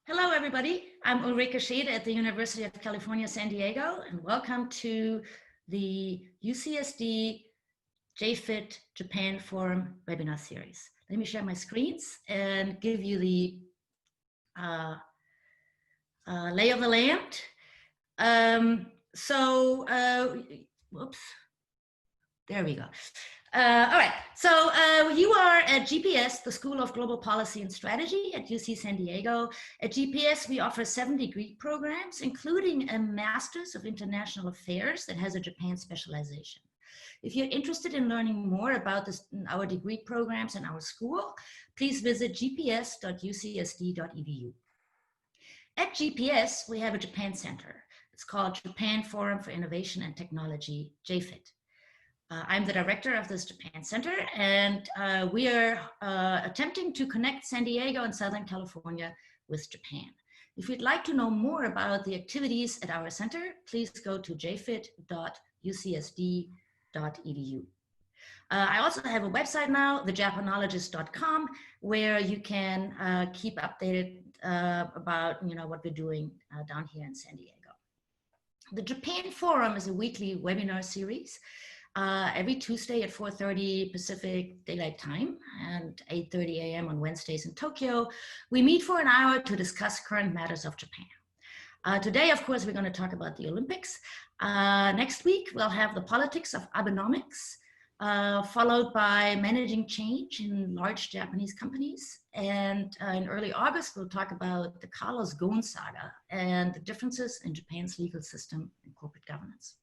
Hello, everybody. I'm Ulrike Schaede at the University of California, San Diego, and welcome to the UCSD JFIT Japan Forum webinar series. Let me share my screens and give you the lay of the land. Whoops, there we go. All right, so you are at GPS, the School of Global Policy and Strategy at UC San Diego. At GPS, we offer 7 degree programs, including a Master's of International Affairs that has a Japan specialization. If you're interested in learning more about our degree programs and our school, please visit gps.ucsd.edu. At GPS, we have a Japan Center. It's called Japan Forum for Innovation and Technology, JFIT. I'm the director of this Japan Center, and we are attempting to connect San Diego and Southern California with Japan. If you'd like to know more about the activities at our center, please go to jfit.ucsd.edu. I also have a website now, thejapanologist.com, where you can keep updated about what we're doing down here in San Diego. The Japan Forum is a weekly webinar series. Every Tuesday at 4:30 Pacific Daylight Time and 8:30 a.m. on Wednesdays in Tokyo. We meet for an hour to discuss current matters of Japan. Today, of course, we're going to talk about the Olympics. Next week, we'll have the politics of Abenomics, followed by managing change in large Japanese companies. And in early August, we'll talk about the Carlos Ghosn saga and the differences in Japan's legal system and corporate governance.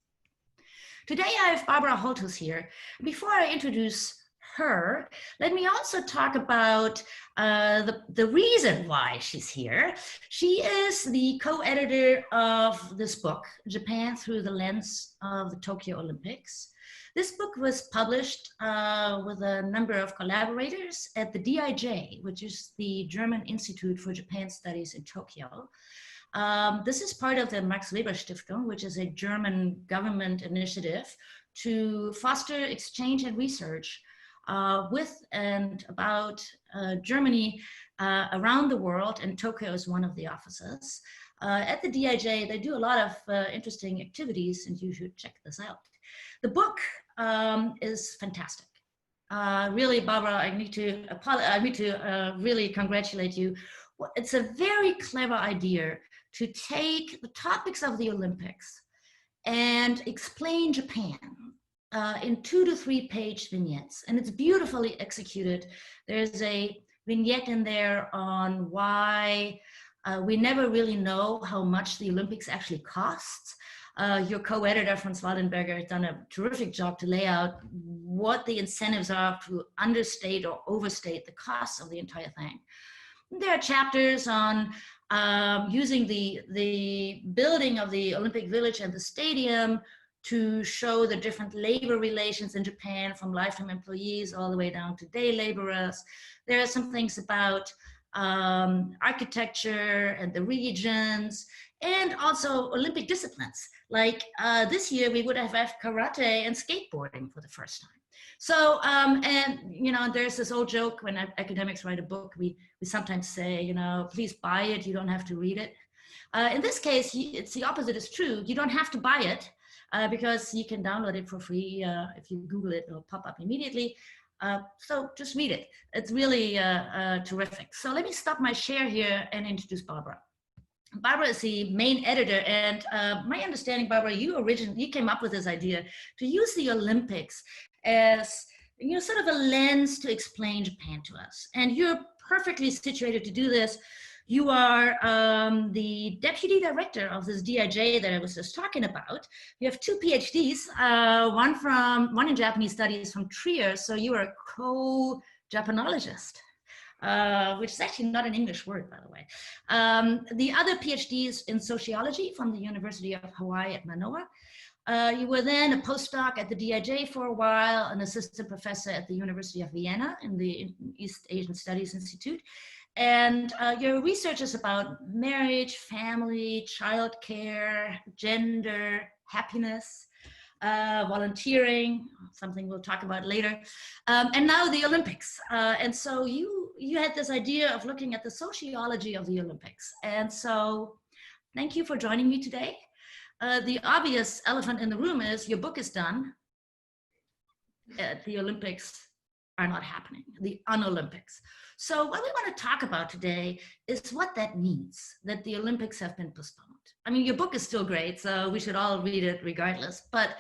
Today, I have Barbara Holthus here. Before I introduce her, let me also talk about the reason why she's here. She is the co-editor of this book, Japan Through the Lens of the Tokyo Olympics. This book was published with a number of collaborators at the DIJ, which is the German Institute for Japan Studies in Tokyo. This is part of the Max Weber Stiftung, which is a German government initiative to foster exchange and research with and about Germany around the world, and Tokyo is one of the offices. At the DIJ, they do a lot of interesting activities, and you should check this out. The book is fantastic. Really, Barbara, I need to really congratulate you. It's a very clever idea to take the topics of the Olympics and explain Japan in 2 to 3 page vignettes. And it's beautifully executed. There's a vignette in there on why we never really know how much the Olympics actually costs. Your co-editor, Franz Waldenberger, has done a terrific job to lay out what the incentives are to understate or overstate the costs of the entire thing. There are chapters on using the building of the Olympic Village and the stadium to show the different labor relations in Japan, from lifetime employees all the way down to day laborers. There are some things about architecture and the regions, and also Olympic disciplines. Like this year, we would have karate and skateboarding for the first time. So, there's this old joke when academics write a book, we sometimes say, please buy it, you don't have to read it. In this case, it's the opposite is true. You don't have to buy it because you can download it for free. If you Google it, it'll pop up immediately. So just read it. It's really terrific. So let me stop my share here and introduce Barbara. Barbara is the main editor, and my understanding, Barbara, you came up with this idea to use the Olympics as sort of a lens to explain Japan to us. And you're perfectly situated to do this. You are the deputy director of this DIJ that I was just talking about. You have 2 PhDs, one in Japanese studies from Trier, so you are a co-Japanologist. Which is actually not an English word, by the way. The other PhD is in sociology from the University of Hawaii at Manoa. You were then a postdoc at the DIJ for a while, an assistant professor at the University of Vienna in the East Asian Studies Institute. And your research is about marriage, family, childcare, gender, happiness, volunteering, something we'll talk about later, and now the Olympics. And so you you had this idea of looking at the sociology of the Olympics. And so thank you for joining me today. The obvious elephant in the room is your book is done. The Olympics are not happening, the un-Olympics. So what we want to talk about today is what that means, that the Olympics have been postponed. I mean, your book is still great, so we should all read it regardless, but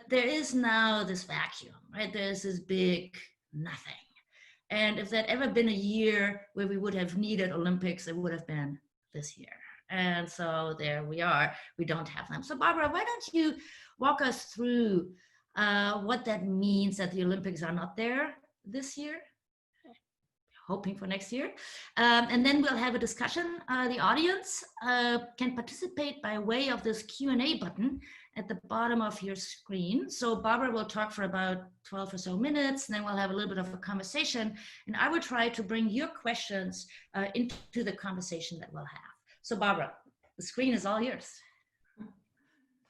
there is now this vacuum, right? There's this big nothing. And if there'd ever been a year where we would have needed Olympics, it would have been this year. And so there we are, we don't have them. So Barbara, why don't you walk us through what that means that the Olympics are not there this year, hoping for next year. And then we'll have a discussion. The audience can participate by way of this Q&A button at the bottom of your screen. So Barbara will talk for about 12 or so minutes, and then we'll have a little bit of a conversation. And I will try to bring your questions into the conversation that we'll have. So Barbara, the screen is all yours.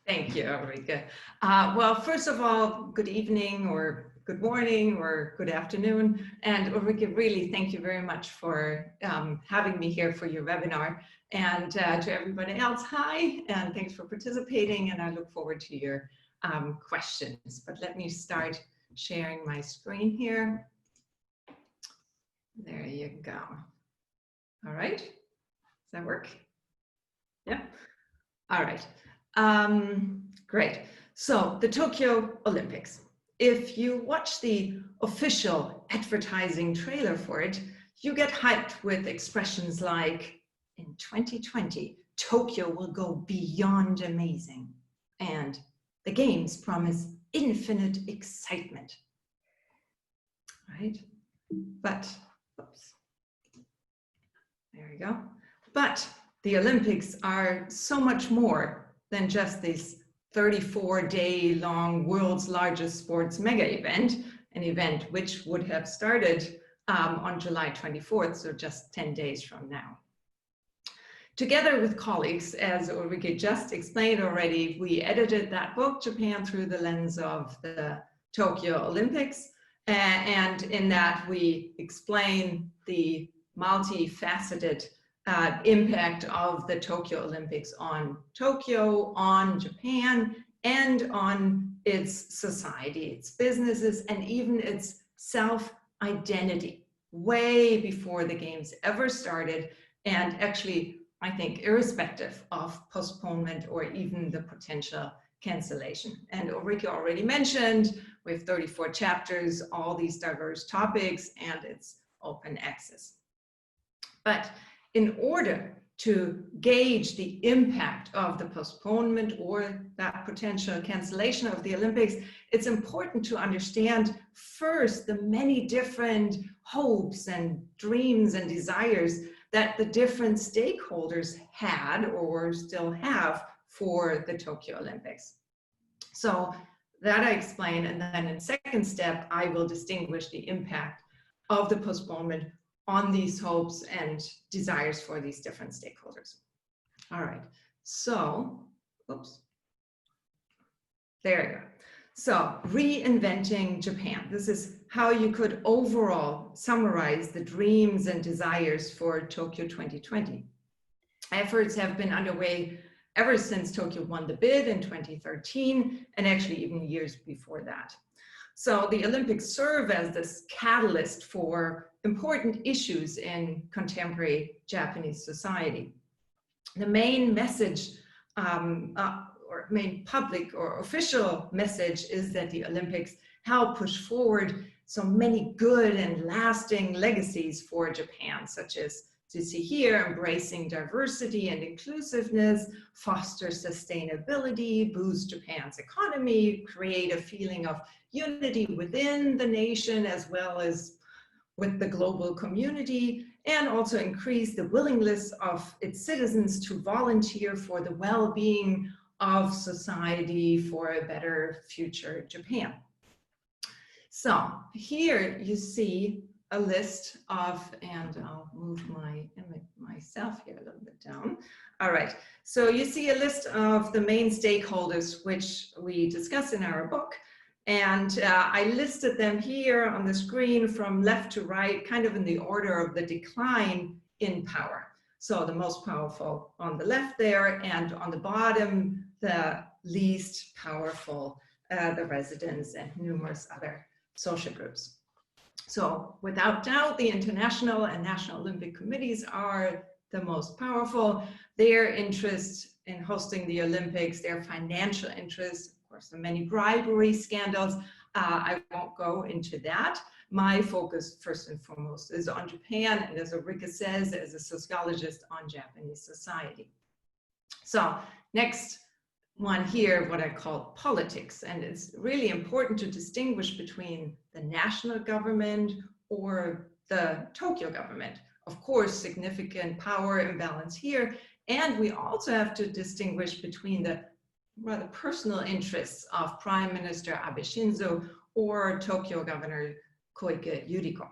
Thank you, Ulrike. Well, first of all, good evening or good morning or good afternoon. And Ulrike, really thank you very much for having me here for your webinar. And to everybody else, hi, and thanks for participating. And I look forward to your questions. But let me start sharing my screen here. There you go. All right. Does that work? Yeah. All right. Great. So the Tokyo Olympics. If you watch the official advertising trailer for it, you get hyped with expressions like, in 2020, Tokyo will go beyond amazing. And the games promise infinite excitement. Right? But, oops. There we go. But the Olympics are so much more than just this 34-day-long world's largest sports mega event, an event which would have started on July 24th, so just 10 days from now. Together with colleagues, as Ulrike just explained already, we edited that book, Japan Through the Lens of the Tokyo Olympics, and in that we explain the multifaceted impact of the Tokyo Olympics on Tokyo, on Japan, and on its society, its businesses, and even its self-identity, way before the games ever started, and actually, I think, irrespective of postponement or even the potential cancellation. And Ulrike already mentioned, we have 34 chapters, all these diverse topics, and it's open access. But in order to gauge the impact of the postponement or that potential cancellation of the Olympics, it's important to understand first the many different hopes and dreams and desires that the different stakeholders had or still have for the Tokyo Olympics. So that I explain, and then in second step, I will distinguish the impact of the postponement on these hopes and desires for these different stakeholders. All right, so, oops, there you go. So reinventing Japan. This is how you could overall summarize the dreams and desires for Tokyo 2020. Efforts have been underway ever since Tokyo won the bid in 2013, and actually even years before that. So the Olympics serve as this catalyst for important issues in contemporary Japanese society. The main message, or main public or official message, is that the Olympics help push forward so many good and lasting legacies for Japan, such as, you see here, embracing diversity and inclusiveness, foster sustainability, boost Japan's economy, create a feeling of unity within the nation as well as with the global community, and also increase the willingness of its citizens to volunteer for the well-being of society for a better future Japan. So here you see a list of, and I'll move myself here a little bit down. All right, so you see a list of the main stakeholders which we discuss in our book. And I listed them here on the screen from left to right, kind of in the order of the decline in power. So the most powerful on the left there, and on the bottom, the least powerful, the residents and numerous other social groups. So without doubt, the international and national Olympic committees are the most powerful. Their interest in hosting the Olympics, their financial interest, of course, the many bribery scandals, I won't go into that. My focus, first and foremost, is on Japan, and as Ulrike says, as a sociologist, on Japanese society. So next one here, what I call politics, and it's really important to distinguish between the national government or the Tokyo government. Of course, significant power imbalance here, and we also have to distinguish between the rather personal interests of Prime Minister Abe Shinzo or Tokyo Governor Koike Yuriko.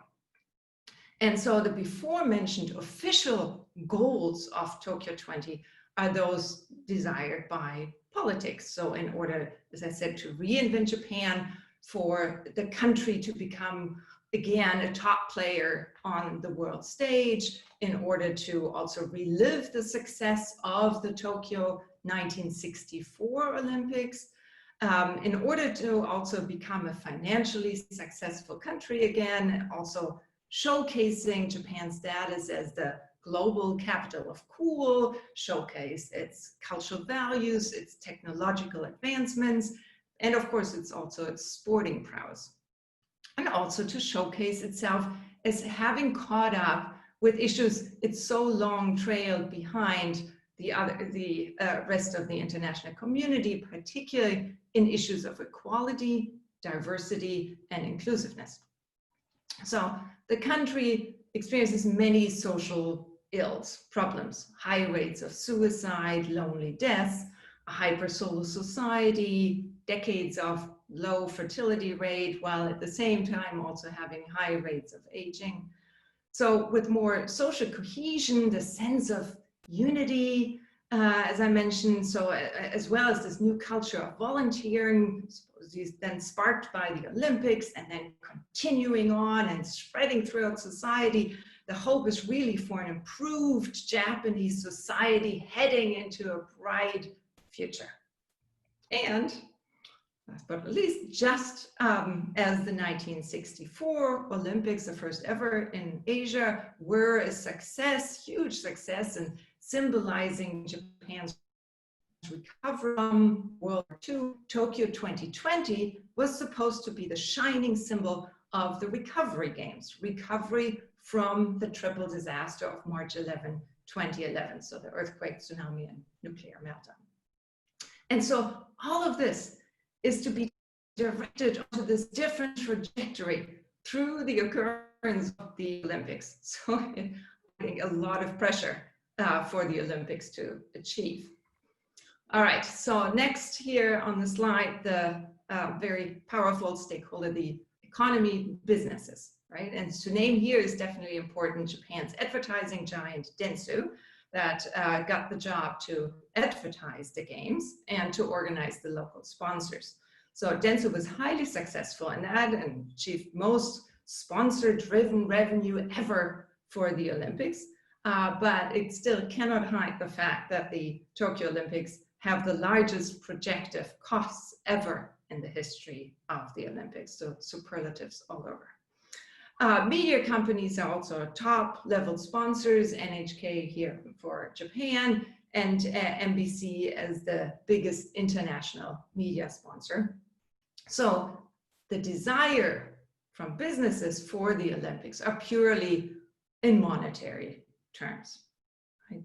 And so the before mentioned official goals of Tokyo 20 are those desired by politics. So in order, as I said, to reinvent Japan, for the country to become again a top player on the world stage, in order to also relive the success of the Tokyo 1964 Olympics, in order to also become a financially successful country again, also showcasing Japan's status as the global capital of cool, showcase its cultural values, its technological advancements, and of course it's also its sporting prowess. And also to showcase itself as having caught up with issues it's so long trailed behind the rest of the international community, particularly in issues of equality, diversity, and inclusiveness. So the country experiences many social ills, problems, high rates of suicide, lonely deaths, a hyper-solo society, decades of low fertility rate, while at the same time also having high rates of aging. So with more social cohesion, the sense of unity, as I mentioned, so as well as this new culture of volunteering, then sparked by the Olympics and then continuing on and spreading throughout society, the hope is really for an improved Japanese society heading into a bright future. And last but not least, just as the 1964 Olympics, the first ever in Asia, were a success, huge success, and symbolizing Japan's recovery from World War II, Tokyo 2020 was supposed to be the shining symbol of the recovery games, recovery from the triple disaster of March 11, 2011, so the earthquake, tsunami, and nuclear meltdown. And so all of this is to be directed onto this different trajectory through the occurrence of the Olympics. So I think a lot of pressure for the Olympics to achieve. All right, so next here on the slide, the very powerful stakeholder, the economy, businesses, right? And to name here is definitely important. Japan's advertising giant Dentsu that got the job to advertise the games and to organize the local sponsors. So Dentsu was highly successful in that and achieved most sponsor-driven revenue ever for the Olympics. But it still cannot hide the fact that the Tokyo Olympics have the largest projected costs ever in the history of the Olympics, so superlatives all over. Media companies are also top level sponsors, NHK here for Japan, and NBC as the biggest international media sponsor. So the desire from businesses for the Olympics are purely in monetary terms. Right?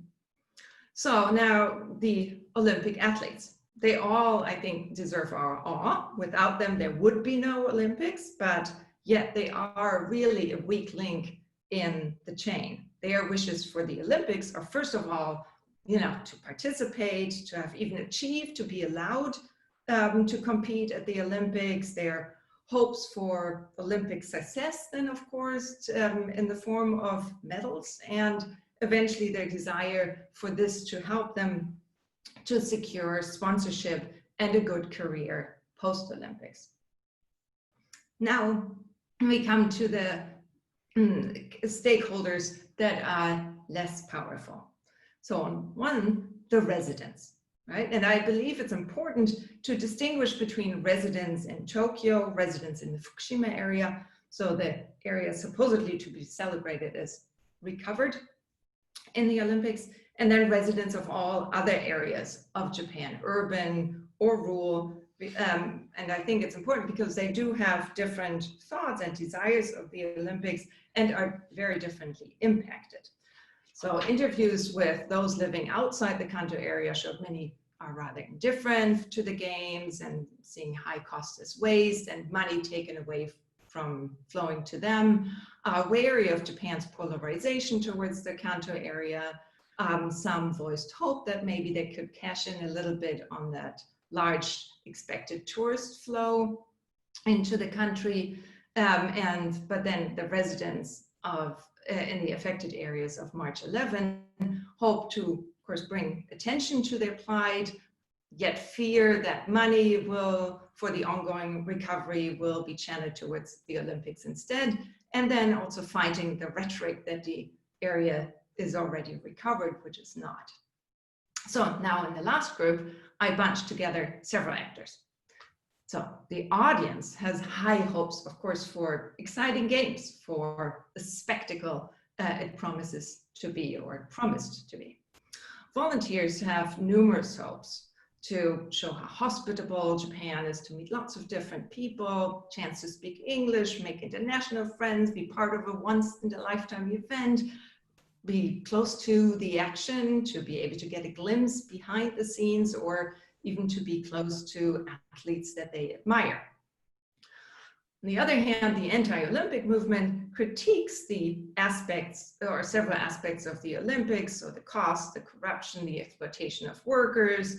So now the Olympic athletes, they all, I think, deserve our awe. Without them, there would be no Olympics, but yet they are really a weak link in the chain. Their wishes for the Olympics are, first of all, to participate, to have even achieved, to be allowed to compete at the Olympics. Their hopes for Olympic success, then, of course, in the form of medals, and eventually their desire for this to help them to secure sponsorship and a good career post-Olympics. Now we come to the stakeholders that are less powerful. So on one, the residents, right? And I believe it's important to distinguish between residents in Tokyo, residents in the Fukushima area, so the area supposedly to be celebrated as recovered in the Olympics, and then residents of all other areas of Japan, urban or rural. And I think it's important because they do have different thoughts and desires of the Olympics and are very differently impacted. So interviews with those living outside the Kanto area showed many are rather indifferent to the games and seeing high costs as waste and money taken away from flowing to them, wary of Japan's polarization towards the Kanto area. Some voiced hope that maybe they could cash in a little bit on that large expected tourist flow into the country. But then the residents of in the affected areas of March 11 hope to, of course, bring attention to their plight, yet fear that money for the ongoing recovery will be channeled towards the Olympics instead, and then also fighting the rhetoric that the area is already recovered, which is not. So now in the last group, I bunched together several actors. So the audience has high hopes, of course, for exciting games, for the spectacle it promises to be or promised to be. Volunteers have numerous hopes to show how hospitable Japan is, to meet lots of different people, chance to speak English, make international friends, be part of a once-in-a-lifetime event, be close to the action, to be able to get a glimpse behind the scenes, or even to be close to athletes that they admire. On the other hand, the anti-Olympic movement critiques the aspects, or several aspects of the Olympics, so the cost, the corruption, the exploitation of workers,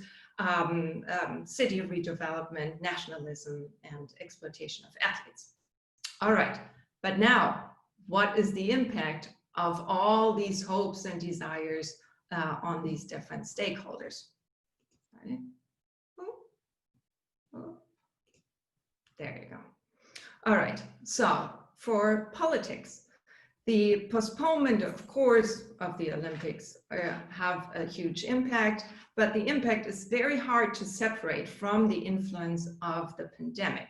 city redevelopment, nationalism, and exploitation of athletes. All right, but now, what is the impact of all these hopes and desires on these different stakeholders? Right. There you go. All right, so for politics, the postponement, of course, of the Olympics have a huge impact, but the impact is very hard to separate from the influence of the pandemic.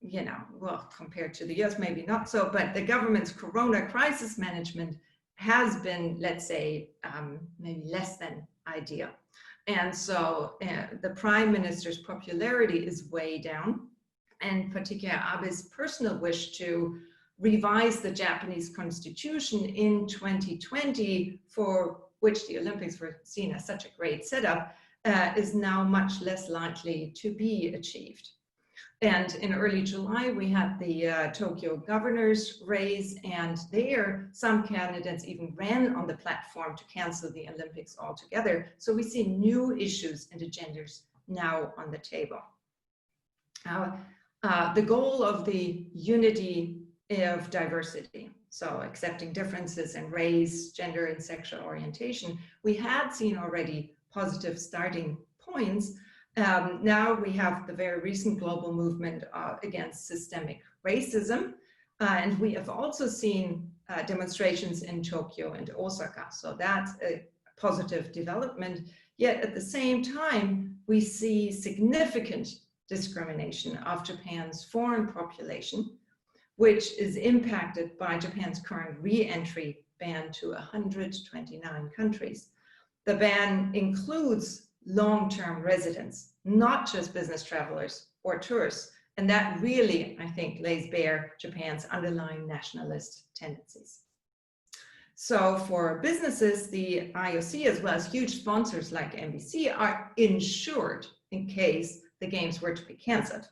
You know, well, compared to the US, maybe not so, but the government's Corona crisis management has been, let's say, maybe less than ideal. And so the prime minister's popularity is way down, and particularly Abe's personal wish to revise the Japanese constitution in 2020, for which the Olympics were seen as such a great setup, is now much less likely to be achieved. And in early July, we had the Tokyo governor's race, and there some candidates even ran on the platform to cancel the Olympics altogether. So we see new issues and agendas now on the table. The goal of the unity of diversity, so accepting differences in race, gender, and sexual orientation, we had seen already positive starting points. Now we have the very recent global movement against systemic racism, and we have also seen demonstrations in Tokyo and Osaka. So that's a positive development. Yet at the same time, we see significant discrimination of Japan's foreign population, which is impacted by Japan's current re-entry ban to 129 countries. The ban includes long-term residents, not just business travelers or tourists. And that really, I think, lays bare Japan's underlying nationalist tendencies. So for businesses, the IOC, as well as huge sponsors like NBC, are insured in case the games were to be canceled.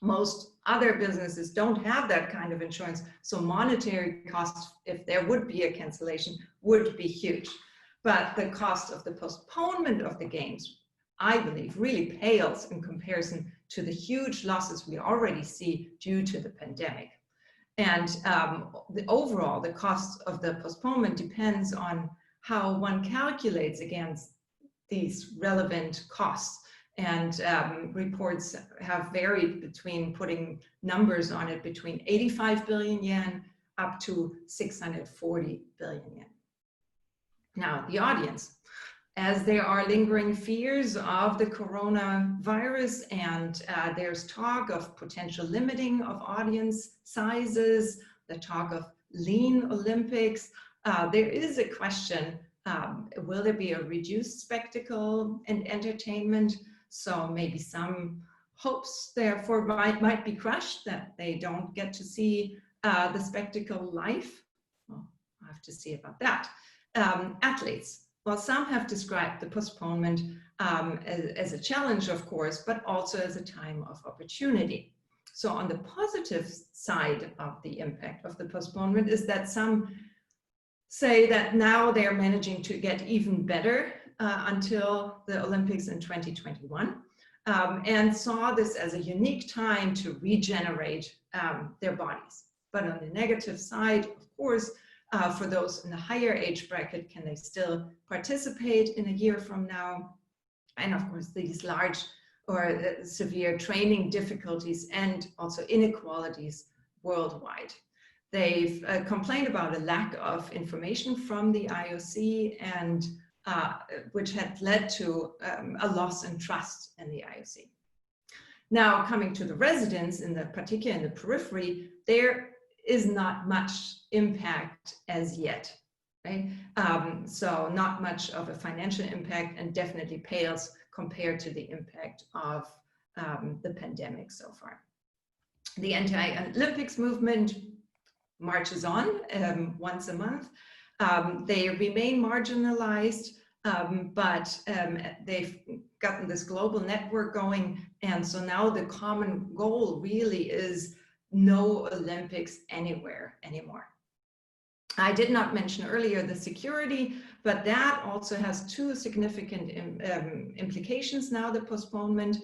Most other businesses don't have that kind of insurance, so monetary costs, if there would be a cancellation, would be huge. But the cost of the postponement of the games, I believe, really pales in comparison to the huge losses we already see due to the pandemic. And overall, the cost of the postponement depends on how one calculates against these relevant costs. And reports have varied between putting numbers on it between 85 billion yen up to 640 billion yen. Now, the audience. As there are lingering fears of the coronavirus and there's talk of potential limiting of audience sizes, the talk of lean Olympics, there is a question, will there be a reduced spectacle and entertainment? So maybe some hopes therefore might be crushed, that they don't get to see the spectacle live. Well, I have to see about that. Athletes. Well, some have described the postponement as a challenge, of course, but also as a time of opportunity. So on the positive side of the impact of the postponement is that some say that now they're managing to get even better until the Olympics in 2021, and saw this as a unique time to regenerate their bodies. But on the negative side, of course, for those in the higher age bracket, can they still participate in a year from now? And of course, these large or severe training difficulties and also inequalities worldwide. They've complained about a lack of information from the IOC, and which had led to a loss in trust in the IOC. Now, coming to the residents, particularly in the periphery, there is not much impact as yet, right? So not much of a financial impact, and definitely pales compared to the impact of the pandemic so far. The Anti-Olympics Movement marches on once a month. They remain marginalized, but they've gotten this global network going. And so now the common goal really is no Olympics anywhere anymore. I did not mention earlier the security, but that also has two significant implications now, the postponement.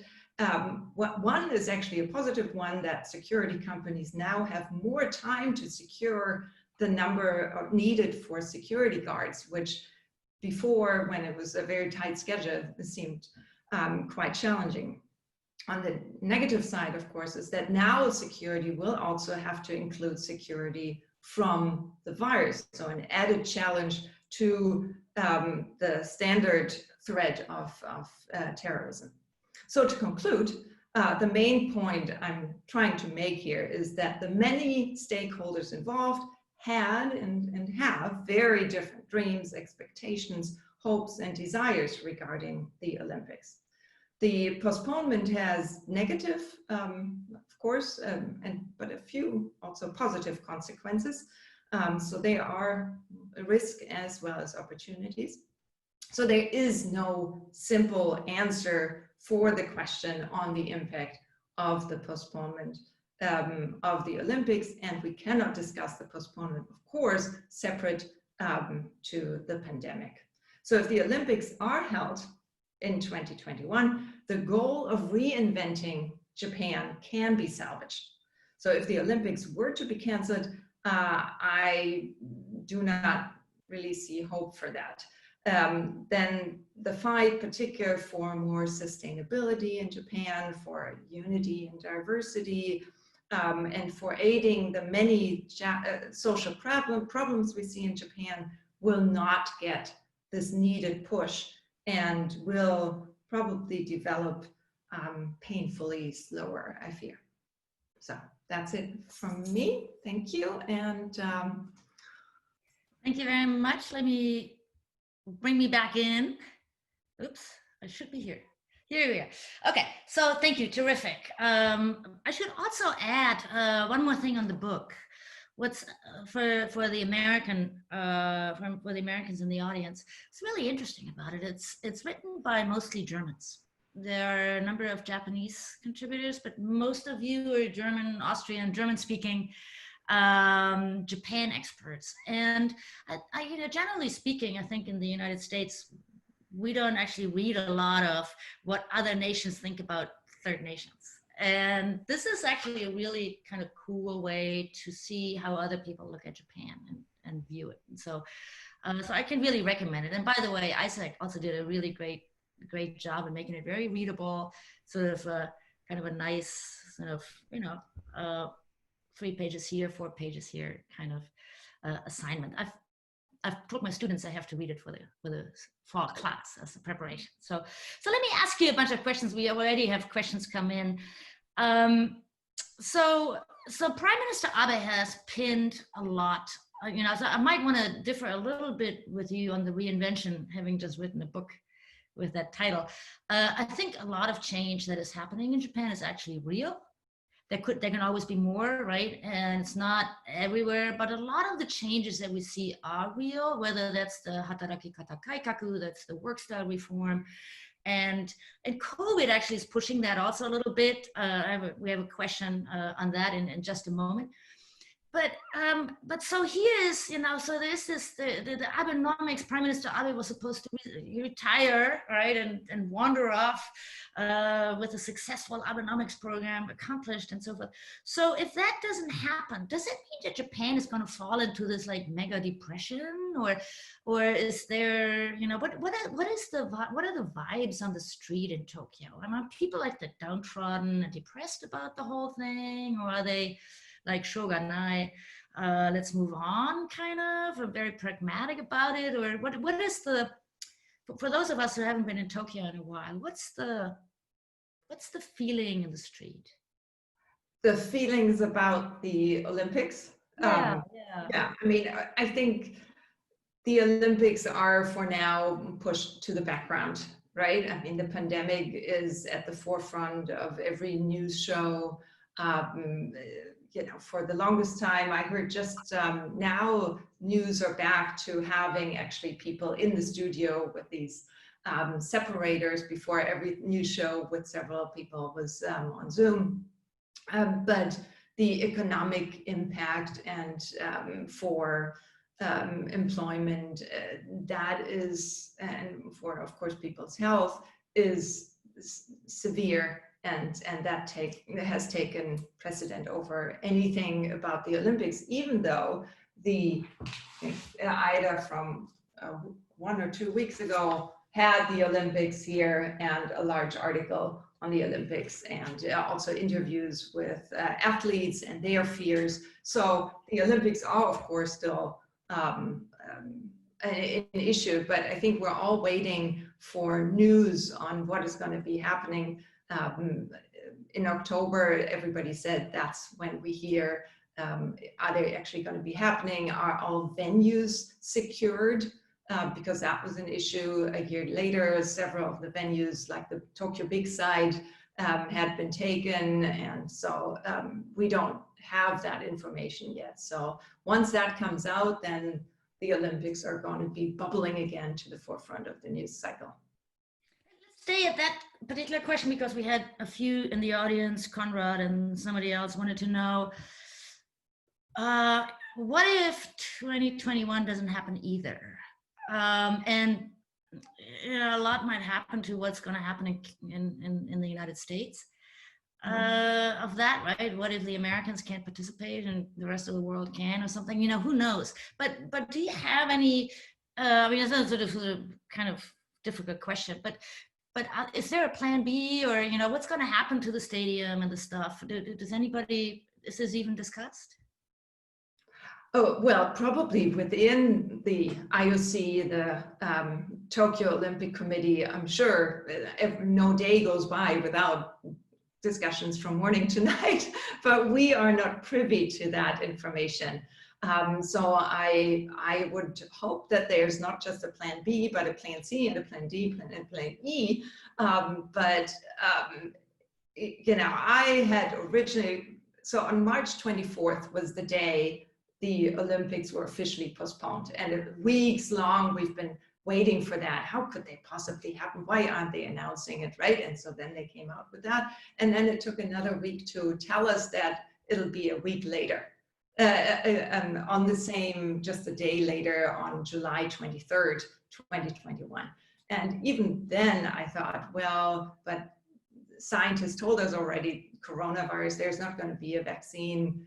One is actually a positive one, that security companies now have more time to secure the number needed for security guards, which before, when it was a very tight schedule, it seemed quite challenging. On the negative side, of course, is that now security will also have to include security from the virus. So an added challenge to the standard threat of terrorism. So to conclude, the main point I'm trying to make here is that the many stakeholders involved had and have very different dreams, expectations, hopes, and desires regarding the Olympics. The postponement has negative, of course, but a few also positive consequences. So there are a risk as well as opportunities. So there is no simple answer for the question on the impact of the postponement of the Olympics, and we cannot discuss the postponement, of course, separate to the pandemic. So if the Olympics are held in 2021, the goal of reinventing Japan can be salvaged. So if the Olympics were to be canceled, I do not really see hope for that. Then the fight, particularly for more sustainability in Japan, for unity and diversity, and for aiding the many social problems we see in Japan, will not get this needed push and will probably develop painfully slower, I fear. So that's it from me. Thank you. And thank you very much. Let me bring me back in. Oops, I should be here. Here we are. Okay, so thank you, terrific. I should also add one more thing on the book. What's for the Americans in the audience, it's really interesting about it. It's written by mostly Germans. There are a number of Japanese contributors, but most of you are German, Austrian, German-speaking Japan experts. And generally speaking, I think in the United States, we don't actually read a lot of what other nations think about third nations. And this is actually a really kind of cool way to see how other people look at Japan and view it. And so I can really recommend it. And by the way, Isaac also did a really great great job in making it very readable, sort of kind of a nice sort of, 3 pages here, 4 pages here kind of assignment. I've told my students I have to read it for the fall class as a preparation. So let me ask you a bunch of questions. We already have questions come in. So Prime Minister Abe has pinned a lot. So I might want to differ a little bit with you on the reinvention, having just written a book with that title. I think a lot of change that is happening in Japan is actually real. There can always be more, right? And it's not everywhere, but a lot of the changes that we see are real, whether that's the hataraki kata kaikaku, that's the work style reform. And COVID actually is pushing that also a little bit. We have a question on that in just a moment. But so here's, so there's this, the Abenomics, Prime Minister Abe was supposed to retire, right, and wander off with a successful Abenomics program accomplished and so forth. So if that doesn't happen, does it mean that Japan is going to fall into this like mega depression, or is there, what are the vibes on the street in Tokyo? Are people like the downtrodden and depressed about the whole thing, or are they like shoganai, let's move on, kind of, or very pragmatic about it? Or what is for those of us who haven't been in Tokyo in a while, what's the feeling in the street? The feelings about the Olympics? Yeah. I mean, I think the Olympics are for now pushed to the background, right? I mean, the pandemic is at the forefront of every news show. For the longest time, I heard just now news are back to having actually people in the studio with these separators. Before, every news show with several people was on Zoom. But the economic impact and for employment, that is, and for, of course, people's health, is severe. And that has taken precedent over anything about the Olympics, even though the Ida from 1 or 2 weeks ago had the Olympics here and a large article on the Olympics, and also interviews with athletes and their fears. So the Olympics are, of course, still an issue, but I think we're all waiting for news on what is going to be happening. In October, everybody said that's when we hear, are they actually going to be happening? Are all venues secured? Because that was an issue a year later. Several of the venues, like the Tokyo Big Side, had been taken. And so we don't have that information yet. So once that comes out, then the Olympics are going to be bubbling again to the forefront of the news cycle. Stay at that particular question because we had a few in the audience. Conrad and somebody else wanted to know, what if 2021 doesn't happen either? And a lot might happen to what's going to happen in the United States of that, right? What if the Americans can't participate and the rest of the world can, or something? Who knows? But do you have any? I mean, it's a sort of kind of difficult question, but is there a plan B, or what's going to happen to the stadium and the stuff? Does anybody? Is this even discussed? Oh, well, probably within the IOC, the Tokyo Olympic Committee, I'm sure no day goes by without discussions from morning to night, but we are not privy to that information. So I would hope that there's not just a plan B, but a plan C and a plan D and plan E. I had originally, so on March 24th was the day the Olympics were officially postponed, and weeks long we've been waiting for that. How could they possibly happen? Why aren't they announcing it, right? And so then they came out with that, and then it took another week to tell us that it'll be a week later. On the same, just a day later, on July 23rd, 2021. And even then I thought, well, but scientists told us already, coronavirus, there's not going to be a vaccine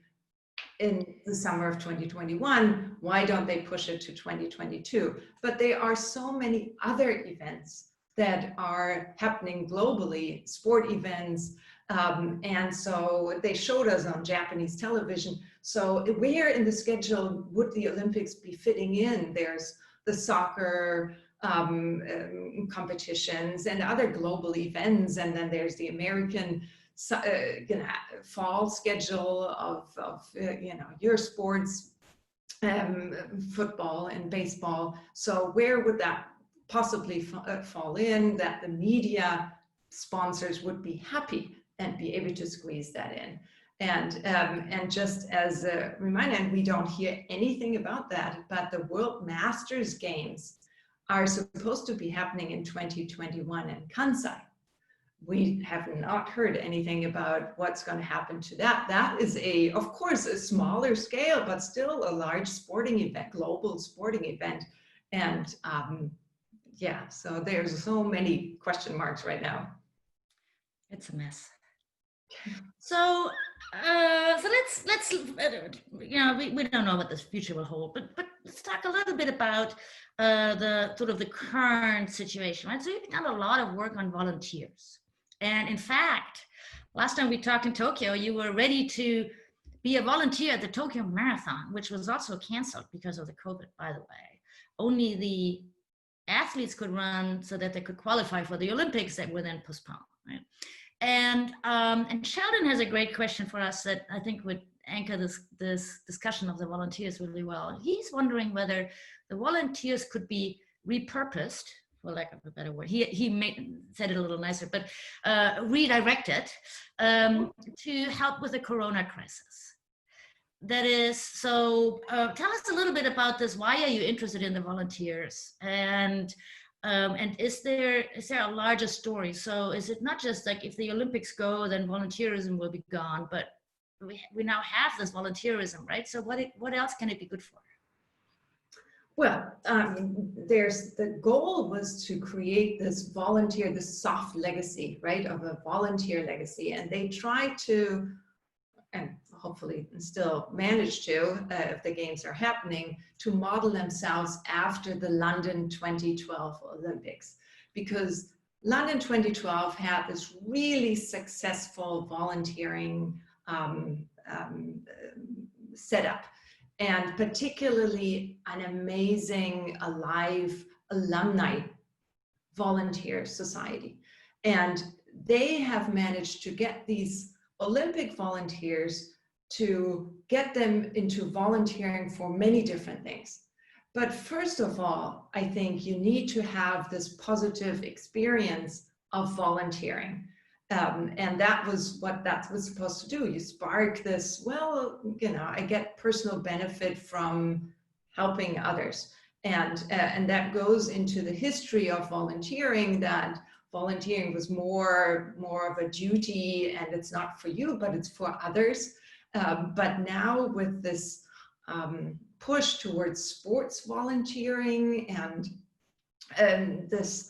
in the summer of 2021. Why don't they push it to 2022? But there are so many other events that are happening globally, sport events. And so they showed us on Japanese television. So where in the schedule would the Olympics be fitting in? There's the soccer competitions and other global events. And then there's the American fall schedule of your sports, football and baseball. So where would that possibly fall in that the media sponsors would be happy and be able to squeeze that in? And just as a reminder, and we don't hear anything about that, but the World Masters Games are supposed to be happening in 2021 in Kansai. We have not heard anything about what's going to happen to that. That is of course, a smaller scale, but still a large sporting event, global sporting event. And yeah, so there's so many question marks right now. It's a mess. So let's we don't know what this future will hold, but let's talk a little bit about the sort of the current situation, right? So you've done a lot of work on volunteers. And in fact, last time we talked in Tokyo, you were ready to be a volunteer at the Tokyo Marathon, which was also canceled because of the COVID, by the way. Only the athletes could run so that they could qualify for the Olympics that were then postponed, right? And Sheldon has a great question for us that I think would anchor this discussion of the volunteers really well. He's wondering whether the volunteers could be repurposed, for lack of a better word. He said it a little nicer, but redirected to help with the Corona crisis. That is, so tell us a little bit about this. Why are you interested in the volunteers? And is there a larger story? So is it not just like if the Olympics go, then volunteerism will be gone, but we now have this volunteerism, right? So what else can it be good for? Well, the goal was to create this soft legacy, right, of a volunteer legacy. And they tried to, and hopefully still manage to, if the games are happening, to model themselves after the London 2012 Olympics. Because London 2012 had this really successful volunteering setup, and particularly an amazing, alive alumni volunteer society. And they have managed to get these Olympic volunteers to get them into volunteering for many different things. But first of all, I think you need to have this positive experience of volunteering. And that was what that was supposed to do. You spark this, well, I get personal benefit from helping others. And that goes into the history of volunteering, that volunteering was more of a duty, and it's not for you, but it's for others. But now with this push towards sports volunteering and this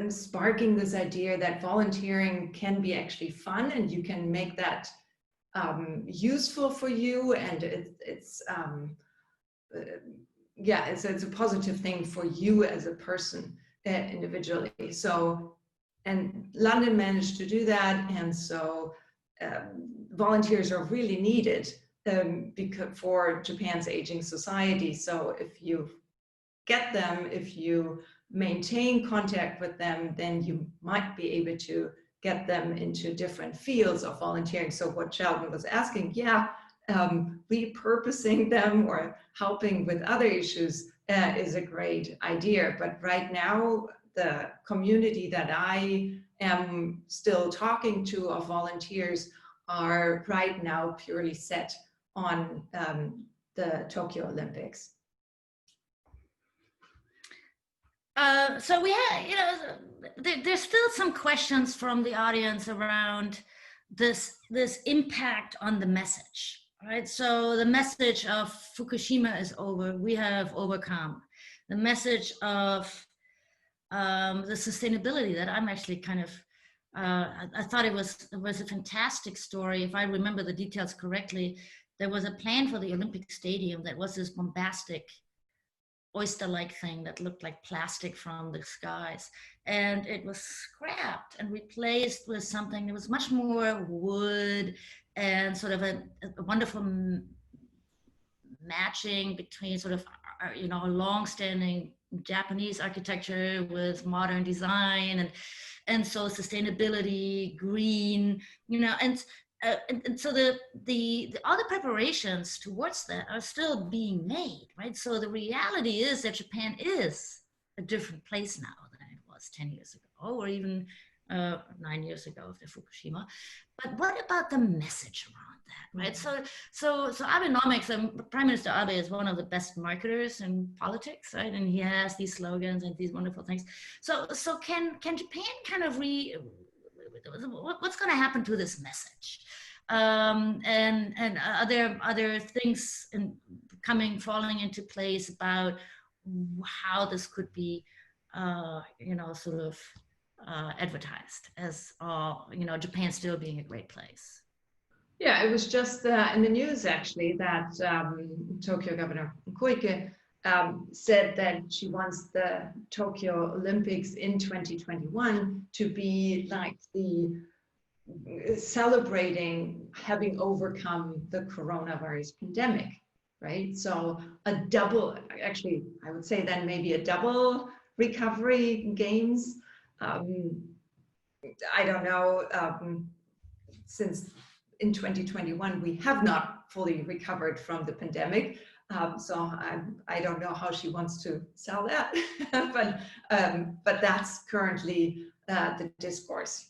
sparking this idea that volunteering can be actually fun and you can make that useful for you, and it's a positive thing for you as a person individually. So, and London managed to do that, and so volunteers are really needed because for Japan's aging society. So if you get them, if you maintain contact with them, then you might be able to get them into different fields of volunteering. So what Sheldon was asking, repurposing them or helping with other issues is a great idea. But right now, the community that I am still talking to of volunteers are right now purely set on the Tokyo Olympics. So we have, there's still some questions from the audience around this impact on the message, right? So the message of Fukushima is over, we have overcome. The message of the sustainability that I'm actually kind of, I thought it was a fantastic story. If I remember the details correctly, there was a plan for the Olympic Stadium that was this bombastic oyster-like thing that looked like plastic from the skies. And it was scrapped and replaced with something that was much more wood and sort of a wonderful matching between sort of, a long-standing Japanese architecture with modern design, and so sustainability, green, and so the other preparations towards that are still being made, right? So the reality is that Japan is a different place now than it was 10 years ago, or even 9 years ago after Fukushima. But what about the message around that, right? So Abenomics, Prime Minister Abe is one of the best marketers in politics, right? And he has these slogans and these wonderful things. So can Japan kind of what's going to happen to this message? And are there other things falling into place about how this could be, sort of advertised as, Japan still being a great place? Yeah, it was just in the news actually that Tokyo Governor Koike said that she wants the Tokyo Olympics in 2021 to be like the celebrating having overcome the coronavirus pandemic, right? So a double, actually, I would say then maybe a double recovery games. I don't know, since in 2021, we have not fully recovered from the pandemic. So I don't know how she wants to sell that, but that's currently the discourse.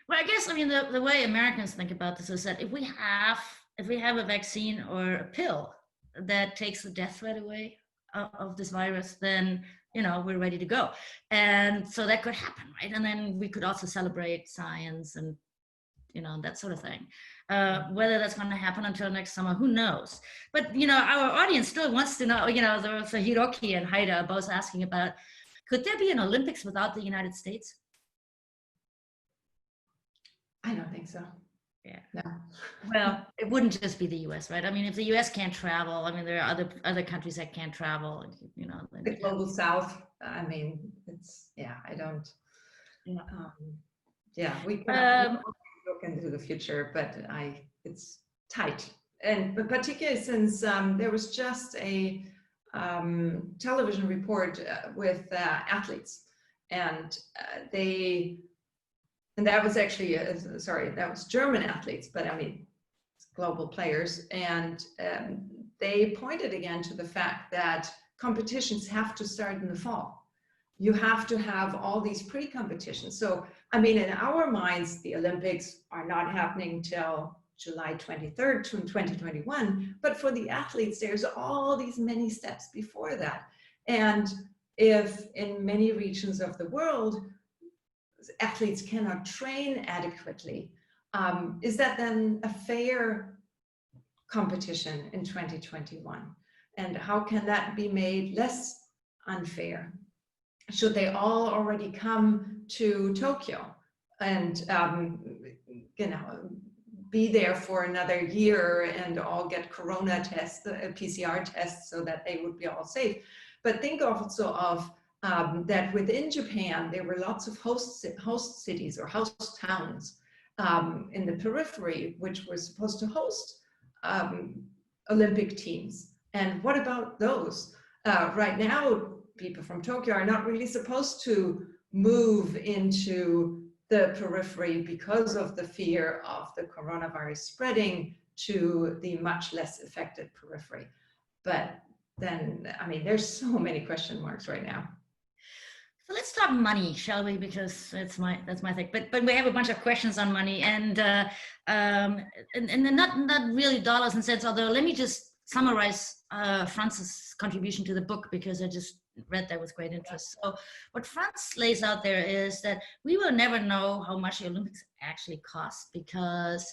Well, I guess, the way Americans think about this is that if we have a vaccine or a pill that takes the death threat away of this virus, then, we're ready to go. And so that could happen, right? And then we could also celebrate science and, that sort of thing. Whether that's going to happen until next summer, who knows? But, our audience still wants to know, so Hiroki and Haida are both asking about, could there be an Olympics without the United States? I don't think so. Yeah. No. Well, it wouldn't just be the U.S., right? If the U.S. can't travel, there are other countries that can't travel. The global South. It's I don't. Yeah. We can look into the future, but it's tight, and particularly since there was just a television report with athletes, and that was actually, that was German athletes, but global players. And they pointed again to the fact that competitions have to start in the fall. You have to have all these pre-competitions. So, in our minds, the Olympics are not happening till July 23rd, 2021. But for the athletes, there's all these many steps before that. And if in many regions of the world, athletes cannot train adequately, is that then a fair competition in 2021? And how can that be made less unfair? Should they all already come to Tokyo and be there for another year and all get corona tests, PCR tests, so that they would be all safe? But think also of that within Japan, there were lots of host cities or host towns in the periphery, which were supposed to host Olympic teams. And what about those? Right now, people from Tokyo are not really supposed to move into the periphery because of the fear of the coronavirus spreading to the much less affected periphery. But then, there's so many question marks right now. So let's talk money, shall we? Because that's my thing. But we have a bunch of questions on money, and not really dollars and cents. Although let me just summarize Franz's contribution to the book, because I just read that with great interest. So what Franz lays out there is that we will never know how much the Olympics actually cost, because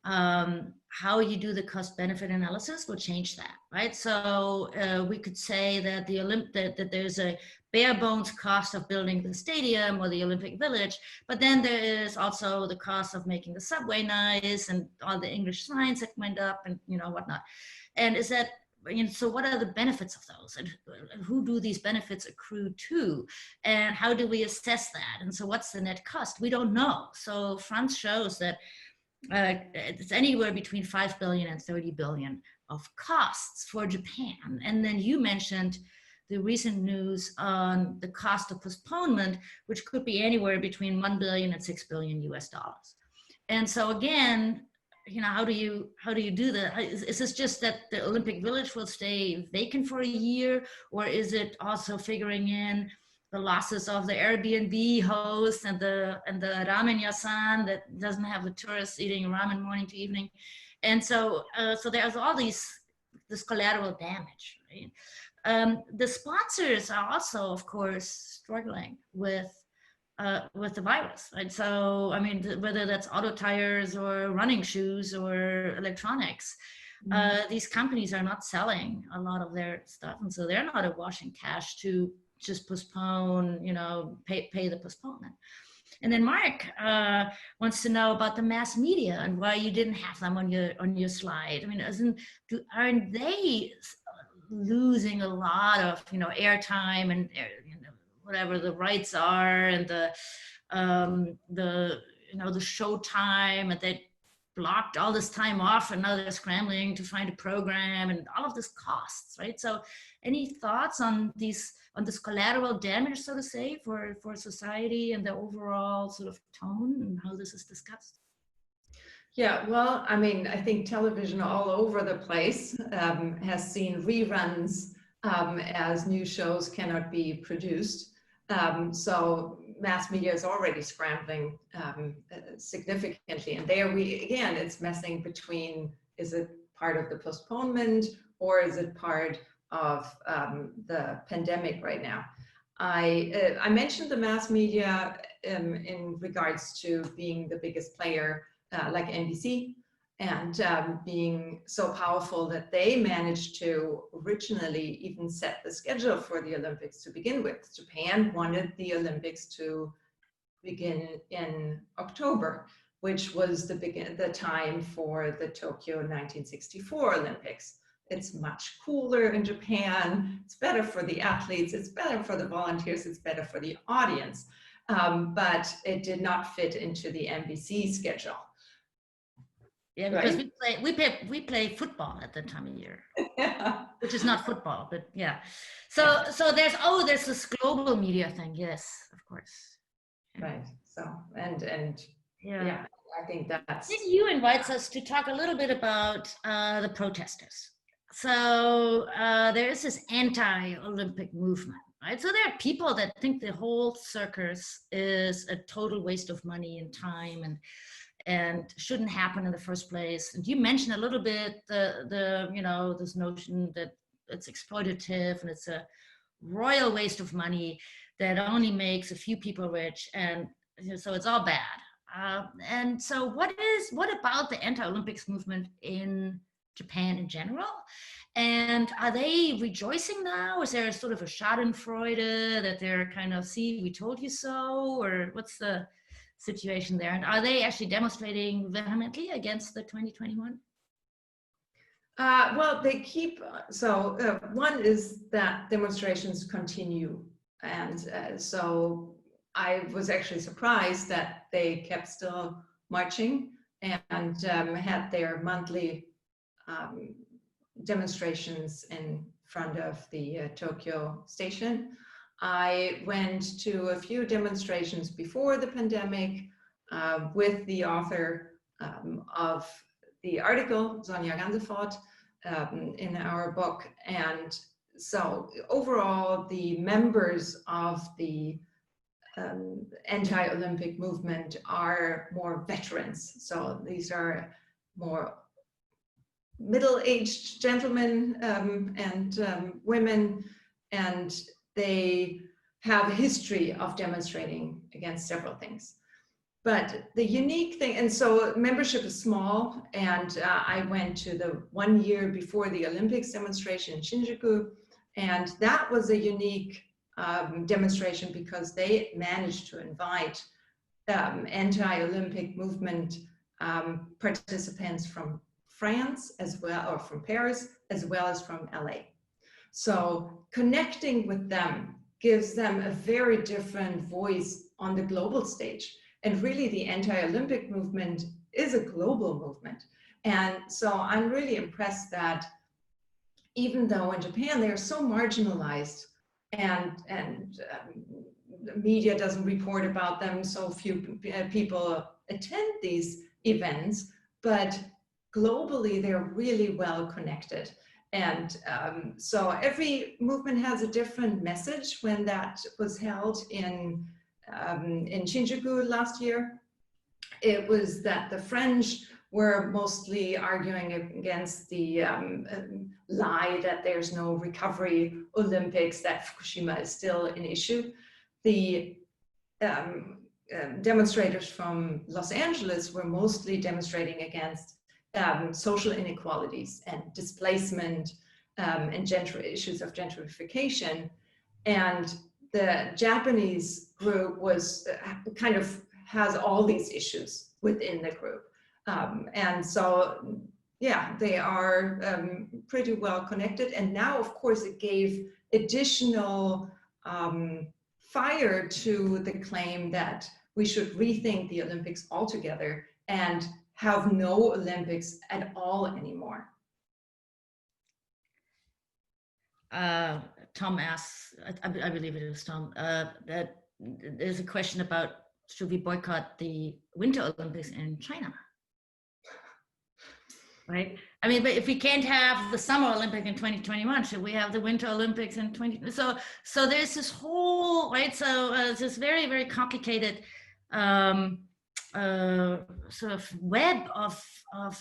how you do the cost-benefit analysis will change that, right? So we could say that that there's a bare bones cost of building the stadium or the Olympic Village, but then there is also the cost of making the subway nice and all the English signs that went up and whatnot. And is that so what are the benefits of those, and who do these benefits accrue to, and how do we assess that? And so what's the net cost? We don't know. So France shows that it's anywhere between 5 billion and 30 billion of costs for Japan. And then you mentioned the recent news on the cost of postponement, which could be anywhere between 1 billion and 6 billion US dollars. And so again, how do you do that? Is this just that the Olympic Village will stay vacant for a year, or is it also figuring in the losses of the Airbnb host and the ramen yasan that doesn't have the tourists eating ramen morning to evening? And so there's all this collateral damage, right? The sponsors are also, of course, struggling with the virus, right? So, I mean, whether that's auto tires or running shoes or electronics, these companies are not selling a lot of their stuff. And so they're not awash in cash to just postpone, pay the postponement. And then Mark wants to know about the mass media and why you didn't have them on your slide. I mean, aren't they losing a lot of airtime and whatever the rights are, and the show time, and they blocked all this time off, and now they're scrambling to find a program, and all of this costs, right? So any thoughts on this collateral damage, so to say, for society and the overall sort of tone and how this is discussed? Yeah, well, I mean, I think television all over the place has seen reruns as new shows cannot be produced. So mass media is already scrambling significantly. And there it's messing between, is it part of the postponement or is it part of the pandemic right now? I mentioned the mass media in regards to being the biggest player like NBC, and being so powerful that they managed to originally even set the schedule for the Olympics to begin with. Japan wanted the Olympics to begin in October, which was the time for the Tokyo 1964 Olympics. It's much cooler in Japan. It's better for the athletes. It's better for the volunteers. It's better for the audience. But it did not fit into the NBC schedule. Yeah, because right? we play football at that time of year, which is not football, but yeah. So there's this global media thing. Yes, of course. Right. So and yeah, I think that's. Then you invite us to talk a little bit about the protesters. So there is this anti-Olympic movement, right? So there are people that think the whole circus is a total waste of money and time and shouldn't happen in the first place. And you mentioned a little bit this notion that it's exploitative and it's a royal waste of money that only makes a few people rich, and so it's all bad. And so what about the anti-Olympics movement in Japan in general? And are they rejoicing now? Is there sort of a Schadenfreude that they're kind of, see, we told you so? Or what's the situation there? And are they actually demonstrating vehemently against the 2021? Well, they keep, one is that demonstrations continue. And so I was actually surprised that they kept still marching and had their monthly demonstrations in front of the Tokyo station. I went to a few demonstrations before the pandemic with the author of the article, Sonja Gansefort, in our book. And so overall, the members of the anti-Olympic movement are more veterans. So these are more middle-aged gentlemen and women, and they have a history of demonstrating against several things. But the unique thing, and so membership is small, and I went to the 1 year before the Olympics demonstration in Shinjuku, and that was a unique demonstration because they managed to invite anti-Olympic movement participants from France as well, or from Paris, as well as from LA. So connecting with them gives them a very different voice on the global stage. And really the anti-Olympic movement is a global movement. And so I'm really impressed that even though in Japan they are so marginalized and the media doesn't report about them, so few people attend these events, but globally they're really well connected. And so every movement has a different message. When that was held in Shinjuku last year, it was that the French were mostly arguing against the lie that there's no recovery Olympics, that Fukushima is still an issue. The demonstrators from Los Angeles were mostly demonstrating against social inequalities and displacement and issues of gentrification. And the Japanese group was kind of has all these issues within the group. And so, yeah, they are pretty well connected. And now, of course, it gave additional fire to the claim that we should rethink the Olympics altogether and have no Olympics at all anymore. Tom asks, I believe it was Tom, that there's a question about, should we boycott the Winter Olympics in China? Right? I mean, but if we can't have the Summer Olympic in 2021, should we have the Winter Olympics in 2020? So there's this whole, right? So it's this very, very complicated sort of web of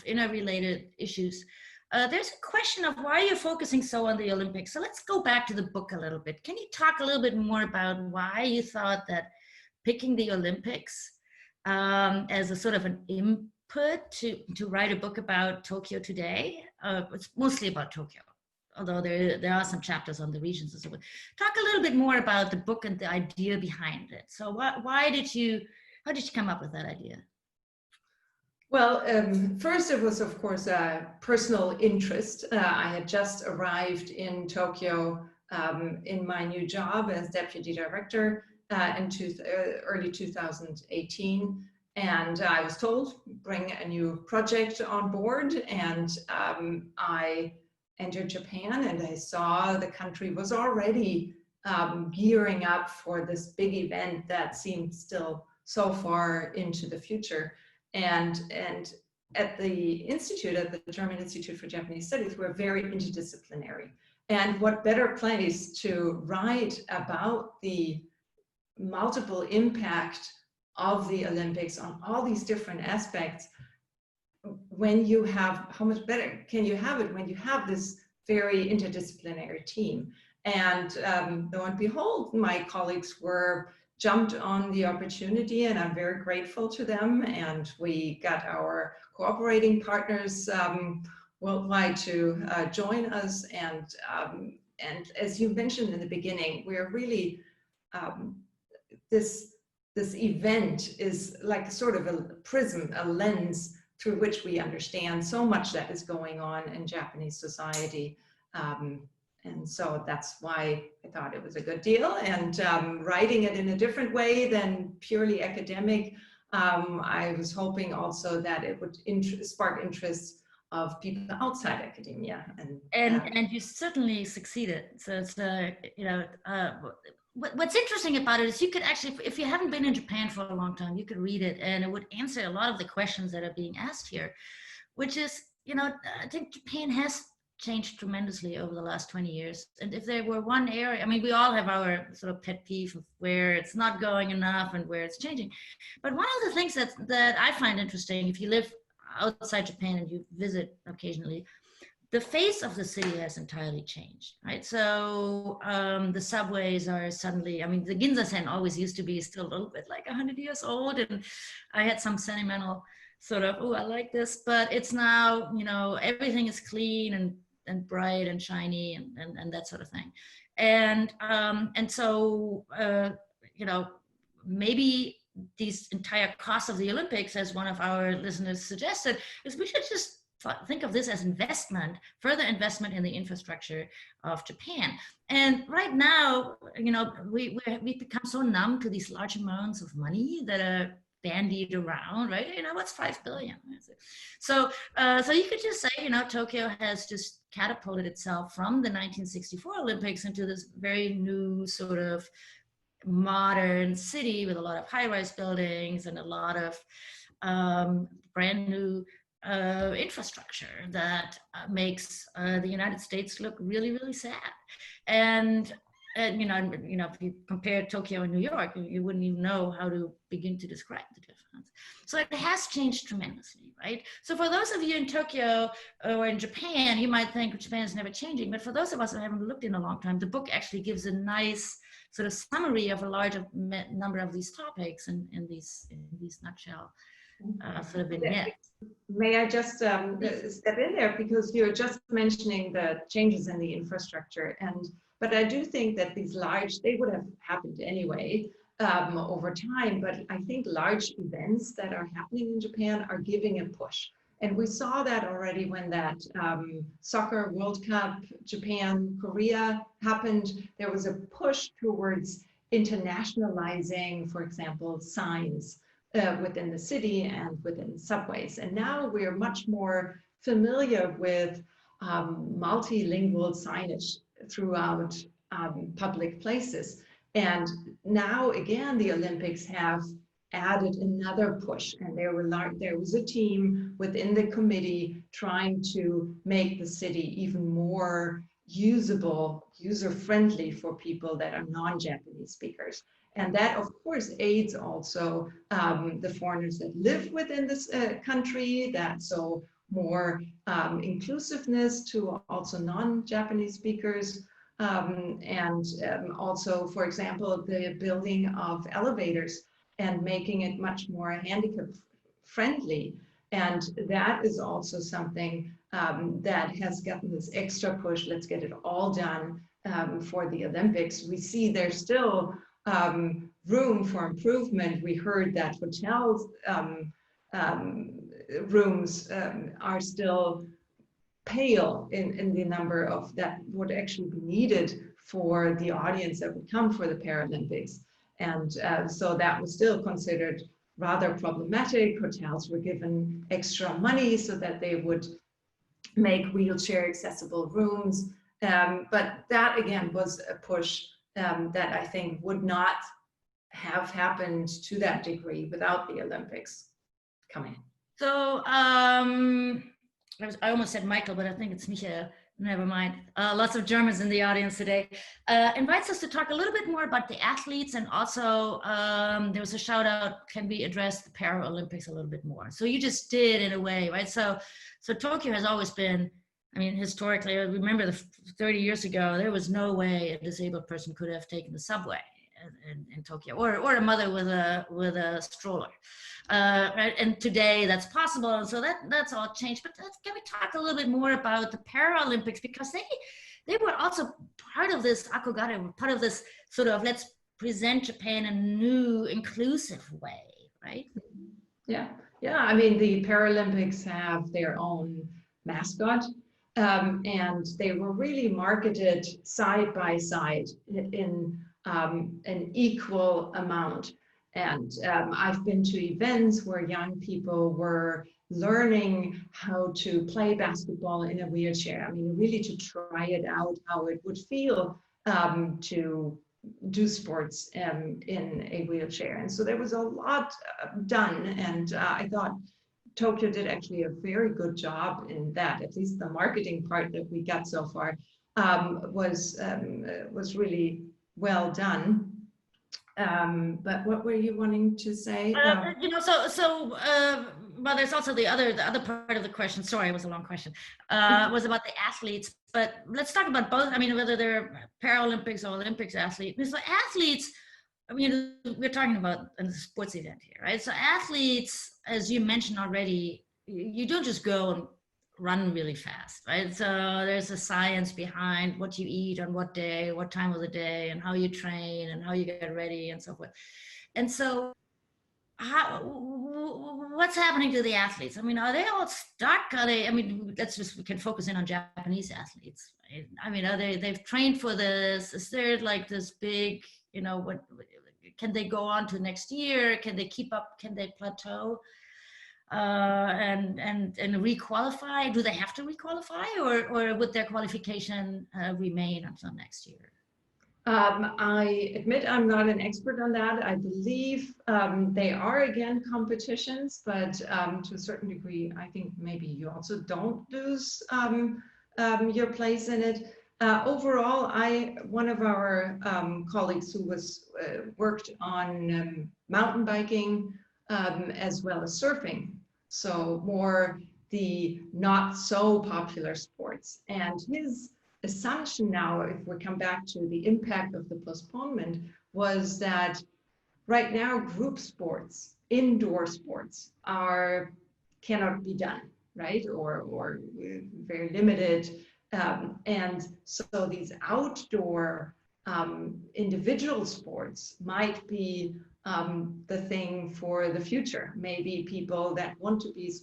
interrelated issues. There's a question of why you're focusing so on the Olympics. So let's go back to the book a little bit. Can you talk a little bit more about why you thought that picking the Olympics as a sort of an input to write a book about Tokyo today? It's mostly about Tokyo, although there are some chapters on the regions and so forth. Talk a little bit more about the book and the idea behind it. So how did you come up with that idea? Well, first it was, of course, a personal interest. I had just arrived in Tokyo in my new job as deputy director in early 2018. And I was told, bring a new project on board. And I entered Japan and I saw the country was already gearing up for this big event that seemed still so far into the future. And at the Institute, at the German Institute for Japanese Studies, we're very interdisciplinary. And what better place to write about the multiple impact of the Olympics on all these different aspects when you have, how much better can you have it when you have this very interdisciplinary team? And lo and behold, my colleagues jumped on the opportunity, and I'm very grateful to them. And we got our cooperating partners worldwide to join us. And as you mentioned in the beginning, we're really, this event is like sort of a prism, a lens through which we understand so much that is going on in Japanese society. And so that's why I thought it was a good deal. And writing it in a different way than purely academic, I was hoping also that it would spark interest of people outside academia. And you certainly succeeded. So it's, what's interesting about it is you could actually, if you haven't been in Japan for a long time, you could read it and it would answer a lot of the questions that are being asked here, which is, I think Japan has changed tremendously over the last 20 years. And if there were one area, I mean, we all have our sort of pet peeve of where it's not going enough and where it's changing. But one of the things that I find interesting, if you live outside Japan and you visit occasionally, the face of the city has entirely changed, right? So the subways are suddenly, I mean, the Ginza-sen always used to be still a little bit like 100 years old. And I had some sentimental sort of, oh, I like this, but it's now, everything is clean and bright and shiny and that sort of thing. And so, maybe these entire costs of the Olympics, as one of our listeners suggested, is we should just think of this as investment, further investment in the infrastructure of Japan. And right now, you know, we've become so numb to these large amounts of money that are bandied around, right? You know, what's 5 billion? So, so you could just say, you know, Tokyo has just catapulted itself from the 1964 Olympics into this very new sort of modern city with a lot of high-rise buildings and a lot of brand new infrastructure that makes the United States look really, really sad. And you know, if you compare Tokyo and New York, you wouldn't even know how to begin to describe the difference. So it has changed tremendously, right? So for those of you in Tokyo or in Japan, you might think Japan is never changing, but for those of us who haven't looked in a long time, the book actually gives a nice sort of summary of a large number of these topics in these nutshell sort of vignettes. May I just step in there, because you're just mentioning the changes in the infrastructure, but I do think that these large, they would have happened anyway over time, but I think large events that are happening in Japan are giving a push. And we saw that already when that soccer World Cup, Japan, Korea happened. There was a push towards internationalizing, for example, signs within the city and within subways. And now we're much more familiar with multilingual signage throughout public places. And now again, the Olympics have added another push, and there was a team within the committee trying to make the city even more usable, user-friendly for people that are non-Japanese speakers. And that, of course, aids also the foreigners that live within this country, so more inclusiveness to also non-Japanese speakers. And also, for example, the building of elevators and making it much more handicap friendly. And that is also something that has gotten this extra push. Let's get it all done for the Olympics. We see there's still room for improvement. We heard that hotels rooms are still pale in the number of that would actually be needed for the audience that would come for the Paralympics. And so that was still considered rather problematic. Hotels were given extra money so that they would make wheelchair accessible rooms. But that again was a push that I think would not have happened to that degree without the Olympics coming. So I almost said Michael, but I think it's Michael. Never mind. Lots of Germans in the audience today. Invites us to talk a little bit more about the athletes, and also there was a shout out, can we address the Paralympics a little bit more? So you just did in a way, right? So Tokyo has always been, I mean, historically, I remember 30 years ago, there was no way a disabled person could have taken the subway in Tokyo, or a mother with a stroller. Right? And today that's possible, and so that's all changed. But can we talk a little bit more about the Paralympics, because they were also part of this akogare, part of this sort of let's present Japan in a new, inclusive way, right? Yeah. I mean, the Paralympics have their own mascot, and they were really marketed side by side in an equal amount. And I've been to events where young people were learning how to play basketball in a wheelchair. I mean, really to try it out, how it would feel to do sports in a wheelchair. And so there was a lot done. And I thought Tokyo did actually a very good job in that. At least the marketing part that we got so far was really well done. But what were you wanting to say? You know, well, there's also the other part of the question. Sorry, it was a long question. Was about the athletes, but let's talk about both. I mean, whether they're Paralympics or Olympics athletes. So athletes, I mean, we're talking about a sports event here, right? So athletes, as you mentioned already, you don't just go and run really fast, right? So there's a science behind what you eat on what day, what time of the day, and how you train and how you get ready and so forth. And so what's happening to the athletes? I mean, are they all stuck? Are they, I mean, we can focus in on Japanese athletes. Right? I mean, they've trained for this? Is there like this big, what, can they go on to next year? Can they keep up? Can they plateau? And requalify? Do they have to requalify, or would their qualification remain until next year? I admit I'm not an expert on that. I believe they are again competitions, but to a certain degree, I think maybe you also don't lose your place in it. Overall, one of our colleagues who was worked on mountain biking as well as surfing, so more the not so popular sports, and his assumption now, if we come back to the impact of the postponement, was that right now group sports, indoor sports, cannot be done, right? Or very limited. And so these outdoor individual sports might be the thing for the future. Maybe people that want to be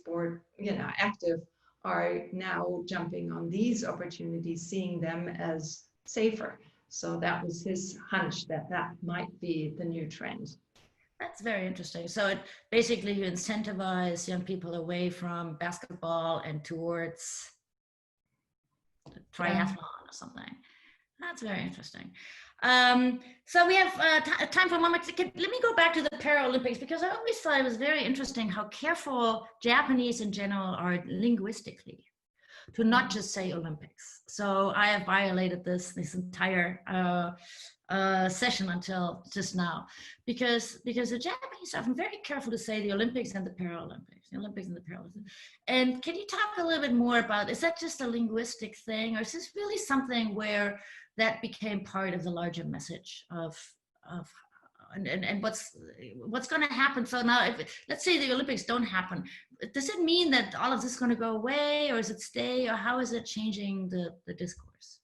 active are now jumping on these opportunities, seeing them as safer. So that was his hunch, that might be the new trend. That's very interesting. So it basically, you incentivize young people away from basketball and towards triathlon or something. That's very interesting. So we have time for a moment. Let me go back to the Paralympics, because I always thought it was very interesting how careful Japanese in general are linguistically to not just say Olympics. So I have violated this entire session until just now, because the Japanese are often very careful to say the Olympics and the Paralympics, the Olympics and the Paralympics. And can you talk a little bit more about, is that just a linguistic thing, or is this really something where that became part of the larger message of and what's going to happen? So now, if let's say the Olympics don't happen, does it mean that all of this is going to go away, or is it stay, or how is it changing the discourse?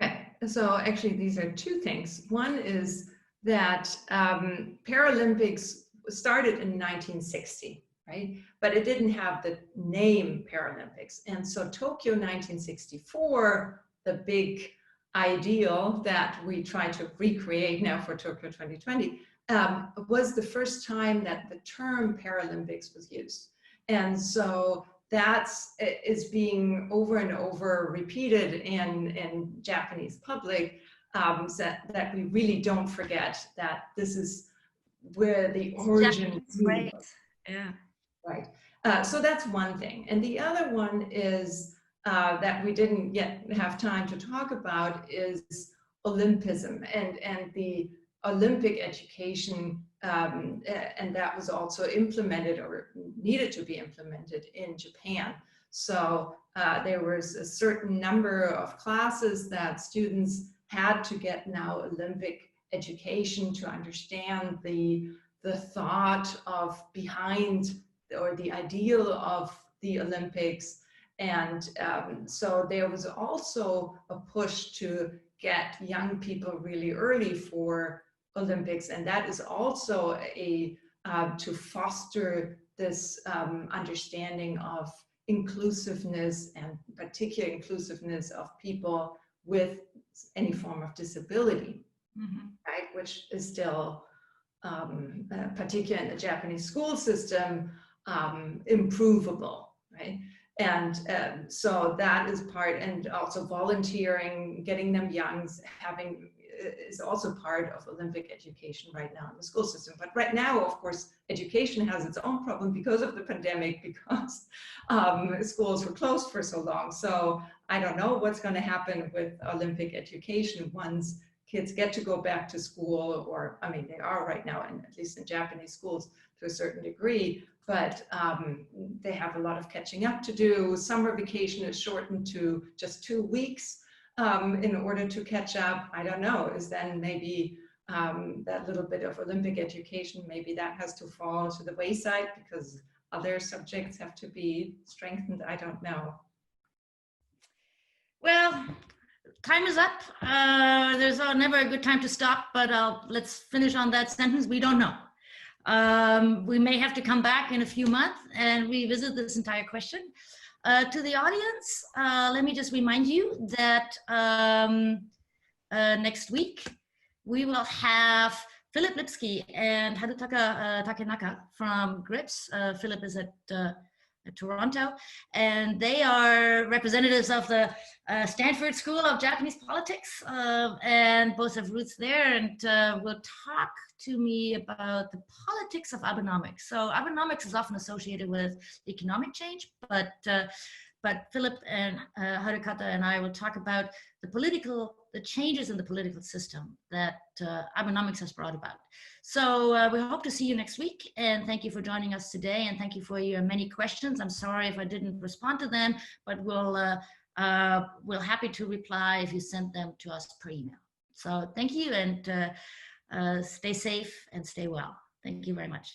Okay, so actually these are two things. One is that Paralympics started in 1960, right? But it didn't have the name Paralympics. And so Tokyo 1964, the big ideal that we try to recreate now for Tokyo 2020, was the first time that the term Paralympics was used. And so that is being over and over repeated in Japanese public, so that we really don't forget that this is where the origin. Right. Yeah. Right. So that's one thing. And the other one is that we didn't yet have time to talk about is Olympism and the Olympic education, and that was also implemented or needed to be implemented in Japan. So there was a certain number of classes that students had to get now Olympic education to understand the thought of behind, or the ideal of the Olympics. And so there was also a push to get young people really early for Olympics, and that is also to foster this understanding of inclusiveness, and particular inclusiveness of people with any form of disability, right? Which is still, particularly in the Japanese school system, improvable, right? And so that is part, and also volunteering, getting them young, is also part of Olympic education right now in the school system. But right now, of course, education has its own problem because of the pandemic, because schools were closed for so long. So I don't know what's going to happen with Olympic education once kids get to go back to school, or, I mean, they are right now, at least in Japanese schools to a certain degree, but they have a lot of catching up to do. Summer vacation is shortened to just 2 weeks in order to catch up. I don't know, is then maybe that little bit of Olympic education, maybe that has to fall to the wayside because other subjects have to be strengthened. I don't know. Well, time is up. There's never a good time to stop, but let's finish on that sentence. We don't know. We may have to come back in a few months and revisit this entire question. To the audience, let me just remind you that next week we will have Philip Lipsky and Harutaka Takenaka from GRIPS. Philip is at Toronto, and they are representatives of the Stanford School of Japanese Politics, and both have roots there, and will talk to me about the politics of Abenomics. So Abenomics is often associated with economic change, but Philip and Harukata and I will talk about the changes in the political system that Abenomics has brought about. So we hope to see you next week, and thank you for joining us today, and thank you for your many questions. I'm sorry if I didn't respond to them, but we're happy to reply if you send them to us per email. So thank you, and stay safe and stay well. Thank you very much.